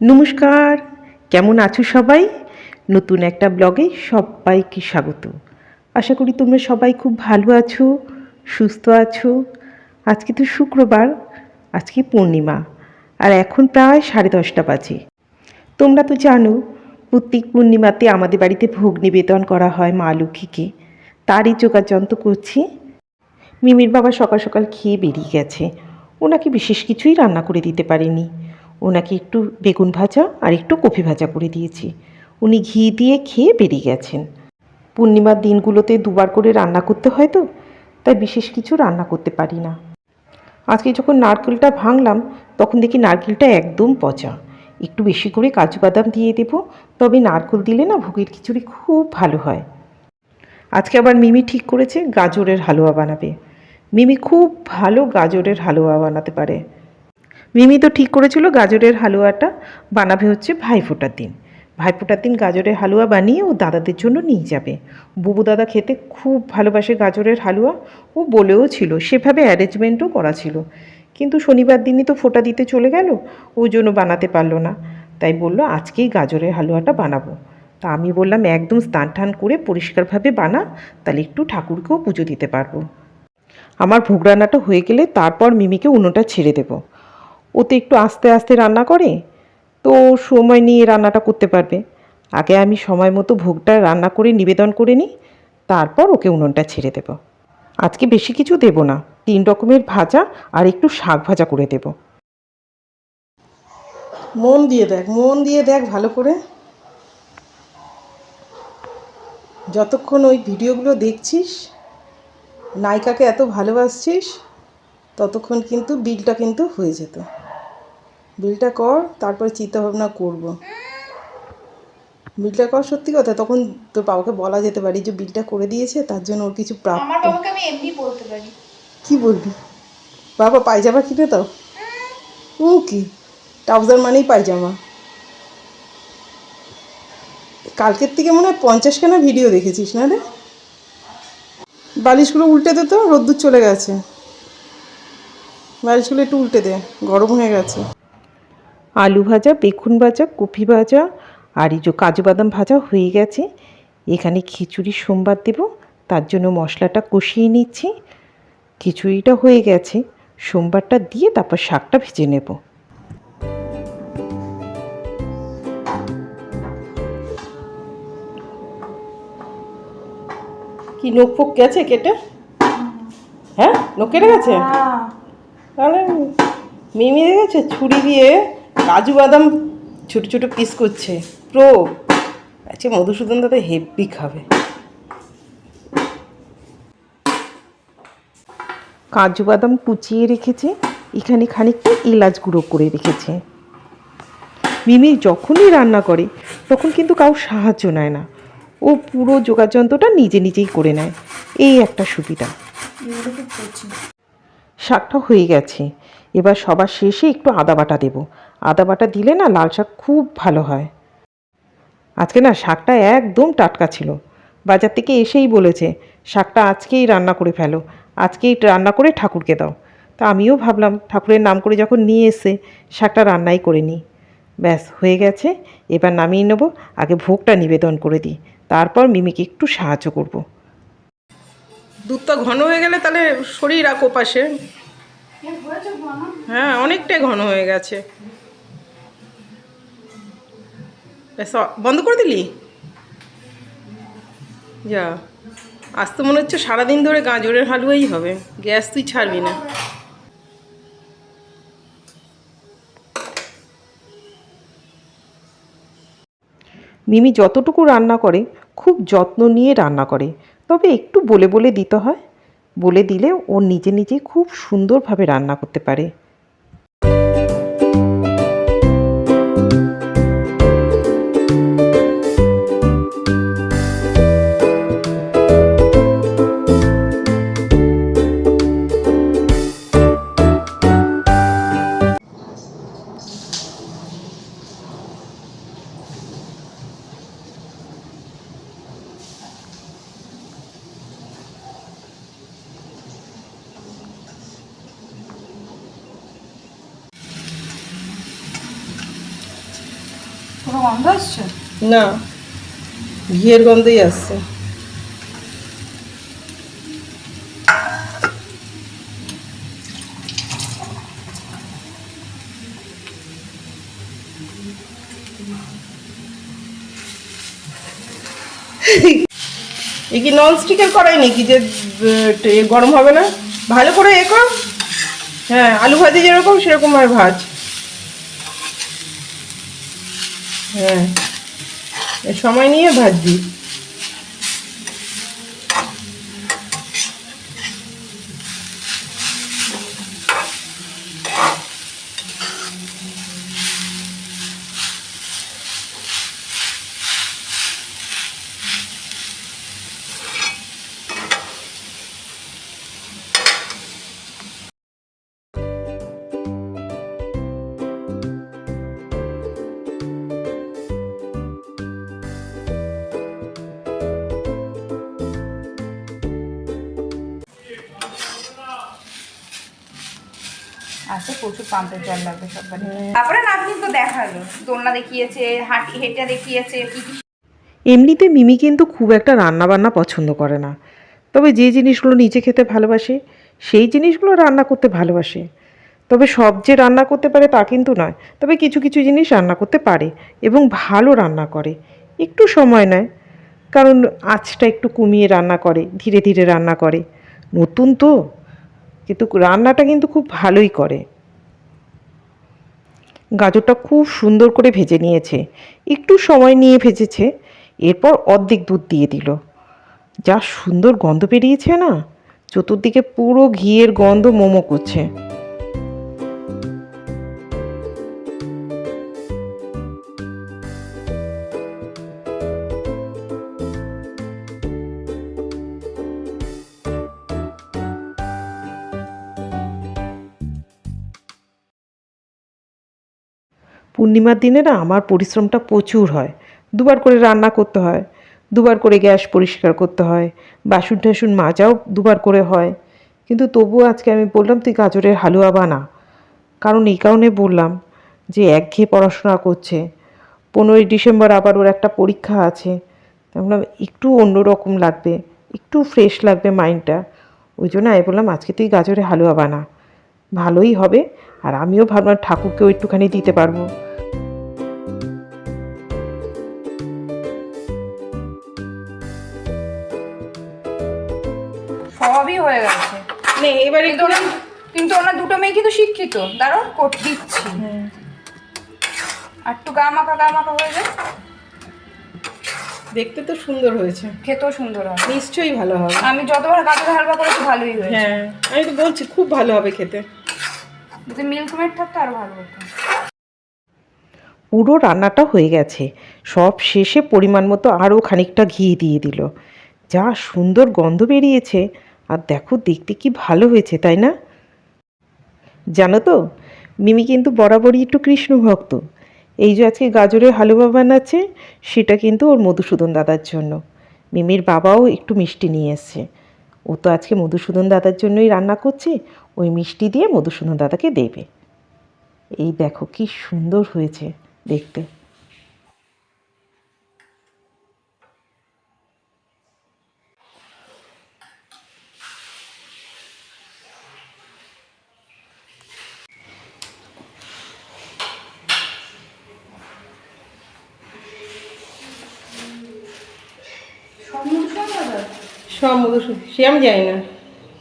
নমস্কার, কেমন আছো সবাই? নতুন একটা ব্লগে সবাইকে স্বাগত। আশা করি তোমরা সবাই খুব ভালো আছো, সুস্থ আছো। আজকে তো শুক্রবার, আজকে পূর্ণিমা, আর এখন প্রায় 10:30 বাজে। তোমরা তো জানো প্রত্যেক পূর্ণিমাতে আমাদের বাড়িতে ভোগ নিবেদন করা হয় মা লক্ষ্মীকে। তারই যোগাযন্ত্র করছি। মিমির বাবা সকাল সকাল খেয়ে বেরিয়ে গেছে। ওনাকে বিশেষ কিছুই রান্না করে দিতে পারিনি। ওনাকে একটু বেগুন ভাজা আর একটু কফি ভাজা করে দিয়েছি। উনি ঘি দিয়ে খেয়ে বেরিয়ে গেছেন। পূর্ণিমার দিনগুলোতে দুবার করে রান্না করতে হয় তো, তাই বিশেষ কিছু রান্না করতে পারি না। আজকে যখন নারকেলটা ভাঙলাম তখন দেখি নারকেলটা একদম পচা। একটু বেশি করে কাজু বাদাম দিয়ে দেবো, তবে নারকেল দিলে না ভোগের খিচুড়ি খুব ভালো হয়। আজকে আবার মিমি ঠিক করেছে গাজরের হালুয়া বানাবে। মিমি খুব ভালো গাজরের হালুয়া বানাতে পারে। মিমি তো ঠিক করেছিল গাজরের হালুয়াটা বানাবে হচ্ছে ভাইফোঁটার দিন। ভাইফোঁটার দিন গাজরের হালুয়া বানিয়ে ও দাদাদের জন্য নিয়ে যাবে। বুবু দাদা খেতে খুব ভালোবাসে গাজরের হালুয়া। ও বলেও ছিল, সেভাবে অ্যারেঞ্জমেন্টও করা ছিল, কিন্তু শনিবার দিনই তো ফোঁটা দিতে চলে গেল, ওই জন্য বানাতে পারলো না। তাই বললো আজকেই গাজরের হালুয়াটা বানাবো। তা আমি বললাম একদম স্নান টান করে পরিষ্কারভাবে বানা, তাহলে একটু ঠাকুরকেও পুজো দিতে পারবো। আমার ভোগ রান্নাটা হয়ে গেলে তারপর মিমিকে উনুনটা ছেড়ে দেবো। ও তো একটু আস্তে আস্তে রান্না করে, তো সময় নিয়ে রান্নাটা করতে পারবে। আগে আমি সময় মতো ভোগটা রান্না করে নিবেদন করে নিই, তারপর ওকে উনুনটা ছেড়ে দেব। আজকে বেশি কিছু দেব না, 3 রকমের ভাজা আর একটু শাক ভাজা করে দেব। মন দিয়ে দেখ ভালো করে। যতক্ষণ ওই ভিডিওগুলো দেখছিস, নায়িকাকে এত ভালোবাসছিস, ততক্ষণ কিন্তু বিলটা কিন্তু হয়ে যেত। বিলটা কর, তারপরে চিন্তাভাবনা করব। বিলটা কর, সত্যি কথা। তখন তোর বাবাকে বলা যেতে পারে যে বিলটা করে দিয়েছে, তার জন্য ওর কিছু প্রাপ্ত। আমার বাবাকে আমি এমনি বলতে পারি। কি বলবি? বাবা পায়জামা কিনে দাও। ও কি, ট্রাউজার মানেই পায়জামা। কালকের থেকে মনে হয় 50খানা ভিডিও দেখেছিস না রে? বালিশগুলো উল্টে দে তো, রোদ্দুর চলে গেছে। বালিশগুলো একটু উল্টে দে, গরম হয়ে গেছে। আলু ভাজা, বেগুন ভাজা, কপি ভাজা আর এই যে কাজু বাদাম ভাজা হয়ে গেছে। এখানে খিচুড়ি সোমবার দেব, তার জন্য মশলাটা কষিয়ে নিচ্ছি। খিচুড়িটা হয়ে গেছে, সোমবারটা দিয়ে তারপর শাকটা ভেজে নেব। কি নখ ফোক গেছে কেটে? হ্যাঁ, নখ কেটে গেছে? তাহলে মিমি দেখেছে ছুরি দিয়ে কাজু বাদাম ছোটো ছোটো পিস করছে। প্রো আচ্ছা, মধুসূদন দাদা হেভি খাবে। কাজু বাদাম কুচিয়ে রেখেছে, এখানে খানিকটা এলাচ গুঁড়ো করে রেখেছে। মিমি যখনই রান্না করে তখন কিন্তু কাউ সাহায্য নেয় না, ও পুরো যোগাযন্ত্রটা নিজে নিজেই করে নেয়। এই একটা সুবিধা। শাকটা হয়ে গেছে, এবার সবার শেষে একটু আদা বাটা দেব। আদা বাটা দিলে না লাল শাক খুব ভালো হয়। আজকে না শাকটা একদম টাটকা ছিল। বাজার থেকে এসেই বলেছে শাকটা আজকেই রান্না করে ফেলো, আজকেই রান্না করে ঠাকুরকে দাও। তা আমিও ভাবলাম ঠাকুরের নাম করে যখন নিয়ে এসে শাকটা রান্নাই করে নিই। ব্যাস হয়ে গেছে, এবার নামিয়ে নেব। আগে ভোগটা নিবেদন করে দিই, তারপর মিমিকে একটু সাহায্য করব। দুধটা ঘন হয়ে গেলে তাহলে সরিয়ে রাখো পাশে। হ্যাঁ, অনেকটাই ঘন হয়ে গেছে। ব্যাস, বন্ধ করে দিলি? যা, আজ তো মনে হচ্ছে সারাদিন ধরে গাজরের হালুয়াই হবে। গ্যাস তুই ছাড়বি না। মিমি যতটুকু রান্না করে খুব যত্ন নিয়ে রান্না করে, তবে একটু বলে বলে দিতে হয়। বলে দিলে ও নিজে নিজে খুব সুন্দরভাবে রান্না করতে পারে। গন্ধ আসছে? না, ঘিয়ের গন্ধই আসছে। এ কি ননস্টিকের কড়াই নাকি যে গরম হবে না? ভালো করে এ কর। হ্যাঁ, আলু ভাজি যেরকম সেরকম ভাবে ভাজ। হ্যাঁ, সময় নিয়ে ভাজবি। আচ্ছা, প্রচুর পাম্পের জল লাগবে সব বাড়ি। তারপরে নাতনি তো দেখালো, দোলনা দেখিয়েছে, হাঁটি হেঁটে দেখিয়েছে, কি কি। এমনিতে মিমি কিন্তু খুব একটা রান্না বান্না পছন্দ করে না, তবে যে জিনিসগুলো নিজে খেতে ভালোবাসে সেই জিনিসগুলো রান্না করতে ভালোবাসে। তবে সব যে রান্না করতে পারে তা কিন্তু নয়, তবে কিছু কিছু জিনিস রান্না করতে পারে এবং ভালো রান্না করে। একটু সময় নেয়, কারণ আঁচটা একটু কমিয়ে রান্না করে, ধীরে ধীরে রান্না করে। নতুন তো, কিন্তু রান্নাটা কিন্তু খুব ভালোই করে। গাজরটা খুব সুন্দর করে ভেজে নিয়েছে, একটু সময় নিয়ে ভেজেছে। এরপর অর্ধেক দুধ দিয়ে দিল। যা সুন্দর গন্ধ বেরিয়েছে না, চতুর্দিকে পুরো ঘিয়ের গন্ধ মোমো করছে। পূর্ণিমার দিনে না আমার পরিশ্রমটা প্রচুর হয়। দুবার করে রান্না করতে হয়, দুবার করে গ্যাস পরিষ্কার করতে হয়, বাসন টাসন মাজাও দুবার করে হয়। কিন্তু তবুও আজকে আমি বললাম তুই গাজরের হালুয়া বানা। কারণ এই কারণে বললাম যে একঘেয়ে পড়াশোনা করছে, 15ই ডিসেম্বর আবার ওর একটা পরীক্ষা আছে। তাই বললাম একটু অন্যরকম লাগবে, একটু ফ্রেশ লাগবে মাইন্ডটা। ওই জন্য আমি বললাম আজকে তুই গাজরের হালুয়া বানা, ভালোই হবে। আর আমিও ভাবলাম ঠাকুরকেও একটুখানি দিতে পারবো। সবই হয়ে গেছে। নে এবারে কিন্তু ওনার দুটো মেয়ে কিন্তু শিক্ষিত, দাঁড়াও কোট দিচ্ছি। আর একটু গামাকা গামাকা হয়ে যায়, দেখতে তো সুন্দর হয়েছে, খেতেও সুন্দর হয়। নিশ্চয়ই ভালো হবে। আমি যতবার গাজরের হালুয়া করেছি ভালোই হয়েছে। হ্যাঁ, আমি তো বলছি খুব ভালো হবে খেতে। যদি মিল্ক মেড থাকতো আরো ভালো হতো। পুরো রান্নাটা হয়ে গেছে, সব শেষে পরিমাণ মতো আরও খানিকটা ঘি দিয়ে দিল। যা সুন্দর গন্ধ বেরিয়েছে, আর দেখো দেখতে কি ভালো হয়েছে, তাই না? জানো তো, মিমি কিন্তু বরাবরই একটু কৃষ্ণ ভক্ত। এই যে আজকে গাজরের হালুয়া বানাচ্ছে, সেটা কিন্তু ওর মধুসূদন দাদার জন্য। মিমির বাবাও একটু মিষ্টি নিয়ে এসছে। ও তো আজকে মধুসূদন দাদার জন্যই রান্না করছে, ওই মিষ্টি দিয়ে মধুসূদন দাদাকে দেবে। এই দেখো কি সুন্দর হয়েছে দেখতে। সব মধুসূদন সে আমি জানি না,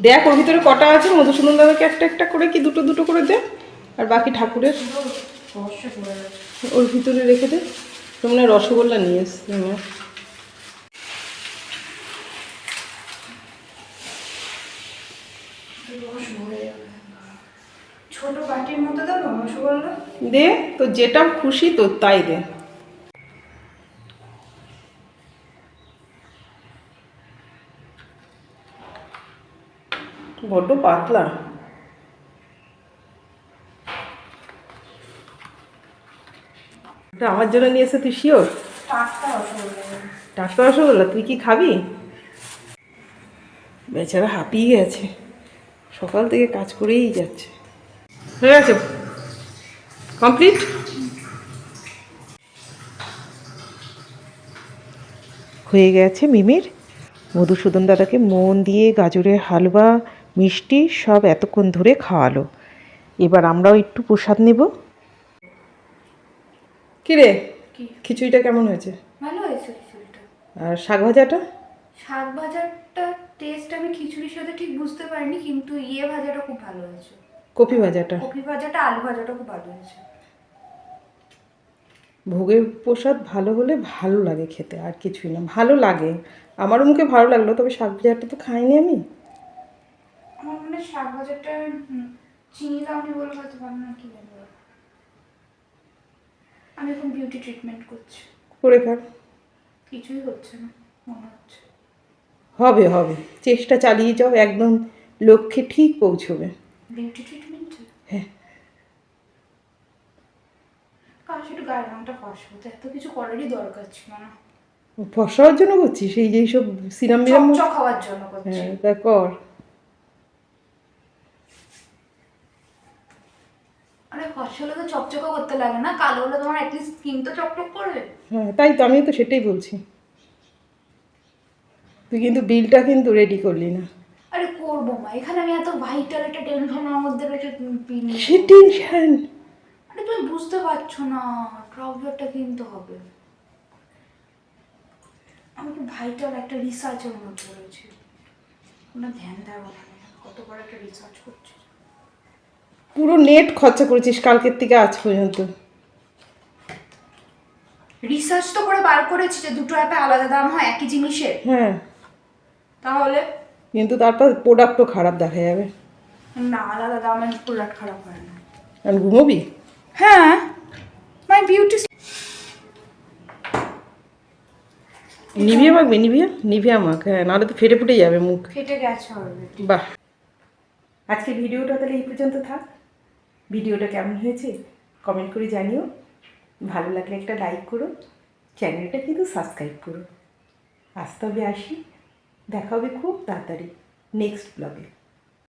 দেখ ওর ভিতরে কটা আছে। মধুসূদন দাদাকে একটা একটা করে কি দুটো দুটো করে দে, আর বাকি ঠাকুরের ওর ভিতরে রেখে দে। তোমরা রসগোল্লা নিয়ে এসছি আমার। ছোট বাটির মতো দেবো রসগোল্লা? দে, তো যেটা খুশি তো তাই দে। বড্ড পাতলা। আমার জন্য নিয়ে এসে তুই শিওর? টাটকা রসগোল্লা। টাটকা রসগোল্লা তুই কি খাবি? বেচারা হাঁপিয়ে গেছে, সকাল থেকে কাজ করেই যাচ্ছে। হয়ে গেছে, কমপ্লিট। হয়ে গেছে মিমির। মধুসূদন দাদাকে মন দিয়ে গাজরের হালুয়া মিষ্টি সব এতক্ষণ ধরে খাওয়ালো। এবার আমরাও একটু প্রসাদ নেব। কিরে, খিচুড়িটা কেমন হয়েছে? ভালো হয়েছে খিচুড়িটা। আর শাক ভাজাটা? শাক ভাজাটা টেস্ট আমি খিচুড়ির সাথে ঠিক বুঝতে পারিনি, কিন্তু ভাজাটা খুব ভালো হয়েছে। কপি ভাজাটা? কপি ভাজাটা, আলু ভাজাটা খুব ভালো হয়েছে। ভোগের প্রসাদ ভালো হলে ভালো লাগে খেতে, আর কিছুই না, ভালো লাগে। আমারও মুখে ভালো লাগলো, তবে শাক ভাজাটা তো খাইনি আমি। আমার মনে হয় শাক ভাজাটা চিনি দাওনি বলে হয়তো ভালো না, কি জানি। আমি এখন বিউটি ট্রিটমেন্ট করছি। করে খান। কিছুই হচ্ছে না মনে হচ্ছে। হবে হবে, চেষ্টা চালিয়ে যাও, একদম লক্ষ্যে ঠিক পৌঁছবে। Beauty treatment? হ্যাঁ। কার একটু গায়ের রঙটা ফর্সা হতো, এত কিছু করারই দরকার ছিল না। ফর্সা হওয়ার জন্য করছিস? সেই যেই সব সিরাম বিরাম? চকচক হওয়ার জন্য করছি। হ্যাঁ, তা কর। আরে ফর্সা হলে তো চকচকা করতে লাগে না, কালো হলে তোমার অ্যাটলিস্ট স্কিন তো চকচক করবে। হ্যাঁ, তাই তো, আমিও তো সেটাই বলছি। তুই কিন্তু বিলটা কিন্তু রেডি করলি না। আরে করবো মা, এখানে আমি এত ভাইটাল একটা টেনশনের মধ্যে রেখে পিন। সে টেনশন? আরে তুমি বুঝতে পারছো না, ট্রাউজারটা কিনতে হবে। আমি তো ভাইটাল একটা রিসার্চের মধ্যে রয়েছে, কোনো ধ্যান দেওয়া না, কত বড় একটা রিসার্চ করছি। পুরো নেট খরচা করেছিস কালকের থেকে আজ পর্যন্ত। রিসার্চ তো করে বার করেছি যে দুটো অ্যাপে আলাদা দাম হয় একই জিনিসের। হ্যাঁ, তাহলে কিন্তু তারপর প্রোডাক্টও খারাপ দেখা যাবে। না, আলাদা দামের প্রোডাক্ট খারাপ হয় না। আর ঘুমোবি? হ্যাঁ, মাই বিউটি। নিভিয়া মাখবি? নিভিয়া মাখ, হ্যাঁ, নাহলে তো ফেটে ফুটে যাবে মুখ। ফেটে গেছে অলরেডি। বাহ, আজকে ভিডিওটা তাহলে এই পর্যন্ত থাক। ভিডিওটা কেমন হয়েছে কমেন্ট করে জানিও। ভালো লাগলে একটা লাইক করো, চ্যানেলটা কিন্তু সাবস্ক্রাইব করো। আজ তবে আসি, দেখা হবে খুব তাড়াতাড়ি নেক্সট ব্লগে।